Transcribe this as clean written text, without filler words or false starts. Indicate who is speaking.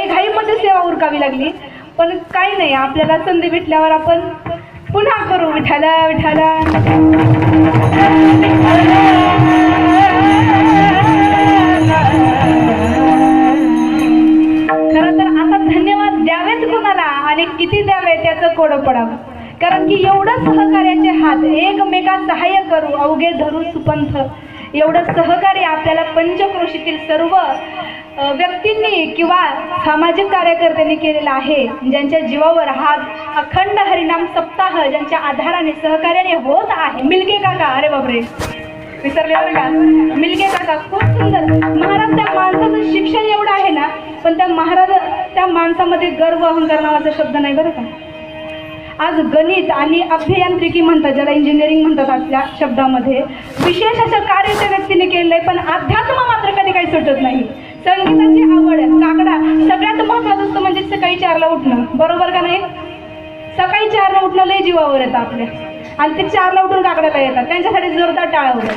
Speaker 1: घाईमध्ये सेवा उरकावी लागली, पण काही नाही, आपल्याला संधी भेटल्यावर आपण पुन्हा करू. विठाला विठाला. खरं तर आता धन्यवाद द्यावेच कुणाला आणि किती द्यावे त्याचं कोडं पडावं. कारण की एवढं सहकार्याचे हात एकमेका सहाय्य करू अवघे धरू सुपंथ, एवढं सहकार्य आपल्याला पंचक्रोशीतील सर्व व्यक्तींनी किंवा सामाजिक कार्यकर्त्यांनी केलेलं आहे. ज्यांच्या जीवावर हा अखंड हरिनाम सप्ताह ज्यांच्या आधाराने सहकार्याने होत आहे. मिलके काका, अरे बापरे विसरले बरं का, मिलके काका खूप सुंदर. महाराज त्या माणसाचं शिक्षण एवढं आहे ना, पण त्या माणसामध्ये गर्व अहंकार नावाचा शब्द नाही बरं का. आज गणित आणि अभियांत्रिकी म्हणतात, ज्याला इंजिनिअरिंग म्हणतात आपल्या शब्दामध्ये, विशेष असं कार्य त्या व्यक्तीने केलं आहे. पण अध्यात्म मात्र कधी काही सुटत नाही. संगीताची आवड, काकडा, सगळ्यात महत्त्वाचं असतं म्हणजे सकाळी 4ला उठणं, बरोबर का नाही. सकाळी 4ला उठणं लय जीवावर येतं आपल्या, आणि ते 4ला उठून काकड्याला येतात, त्यांच्यासाठी जोरदार टाळ्या होतात.